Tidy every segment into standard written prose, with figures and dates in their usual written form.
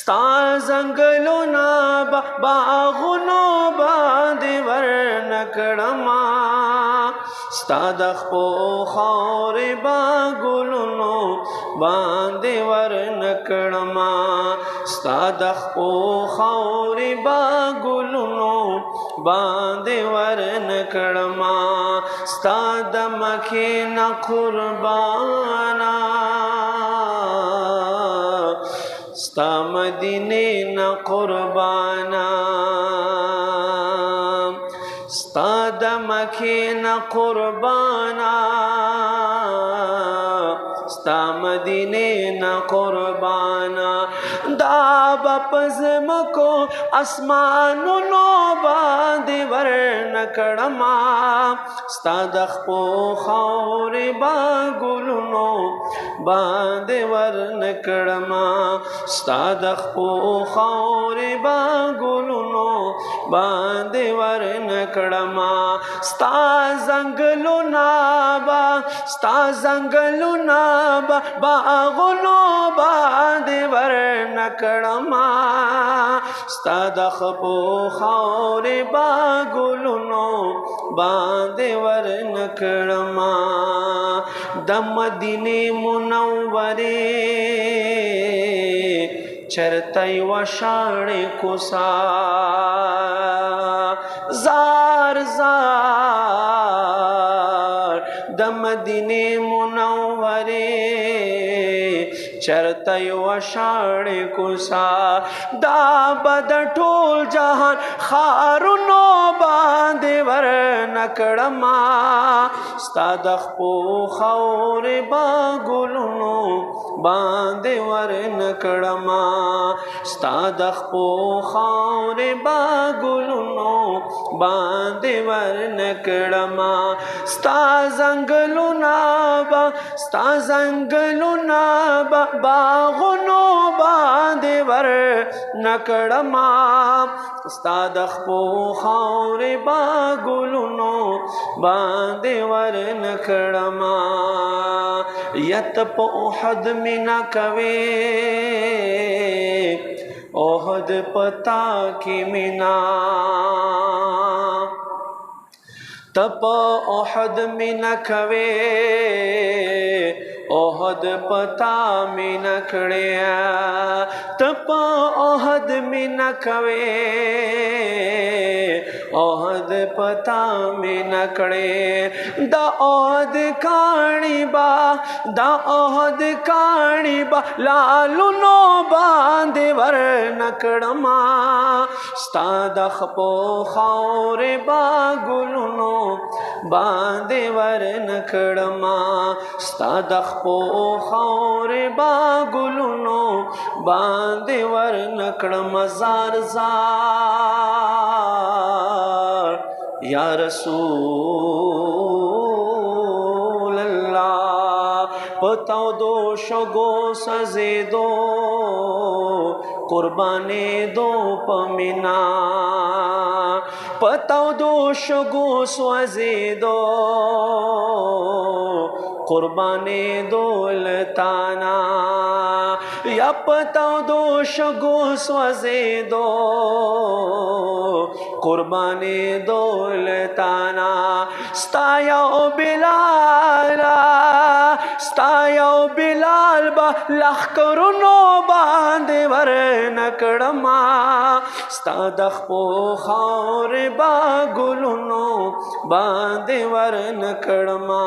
ستا زنګلونه باغونو باندې ورنکړما ستا د خپو خاورې با ګلونو باندې ورنکړما ستا د خپو خاورې با ګلونو باندې ورنکړما ستا د مخې نه قربانا ستا مدینې نه قربانا ستا د مخې نه قربانا ستا مدینې نه قربانا دا به په ځمکو اسمانونو باندې ورنکړما ستا د خپو خاورې با ګلونو باندې ورنکړما ستا د خپو خاورې با ګلونو باندې ورنکړما ستا زنګلونه باغونو باندې ورنکړما ستا د خپو خاورې با ګلونو باندې ورنکړما د مدینې منورې چرته یوه شاړې کوڅه زار زار د مدینې منورې چرته یوه شاړې کوڅه دا به د ټول جهان ښارونو باندې ورنکړما ستا د خپو خاورې با ګلونو باندې ورنکړما ستا د خپو خاورې با ګلونو باندې ورنکړما ستا زنګلونه باغونو باندې ورنکړما ستا د خپو خاورې با ګلونو باندې ورنکړما یت په احد مینا کوي احد پتا کی مینا تپ احد مینا کوي احد پتا مینا کړیا تپ احد مینا کوي احد پتا مینا کړې دا احد کاڼي با لالونو باندې ورنکړما ستا د خپو خاورې با ګلونو باندې ورنکړما ستا د خپو خاورې با ګلونو باندې ورنکړما زار زار یا رسول الله پتاو دو شگو سزیدو قربانی دو پمینا پتاو دو شگو سوزیدو قربانی دولتانا یا پتاو دو شگو سوزیدو قربانی دولتانا ستا یو بلال با لخکرونو باندې ورنکړما ستا د خپو خاورې با ګلونو باندې ورنکړما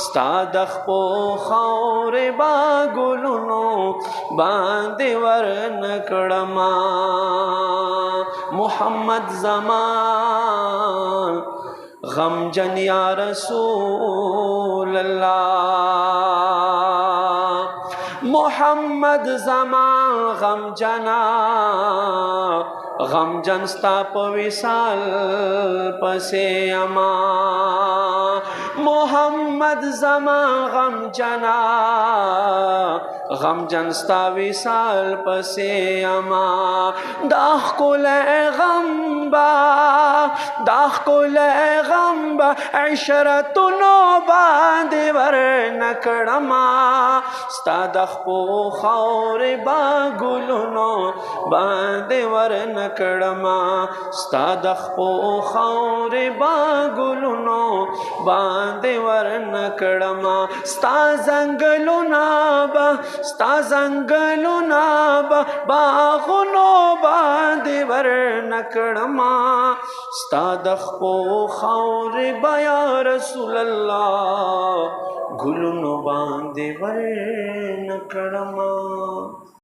ستا د خپو خاورې با ګلونو باندې ورنکړما محمد زمان غمجن یا رسول اللہ محمد زمان غمجنا غمجن ستا په وصال پسې اما محمد زما غمجنا غمجن ستا وصال پسې اما دا ښکلی غم با دا ښکلی غم به عشرتونو باندې ورنه کړما ستا د خپو خاورې با ګلونو باندې ورنه کړما ستا د خپو خاورې با ګلونو باندې ورنه کړما ستا ځنګلونه به باغونو باندې ورنه کړما ستا د خپو خاورې به یا رسول الله ګلونو باندې ورنه کړما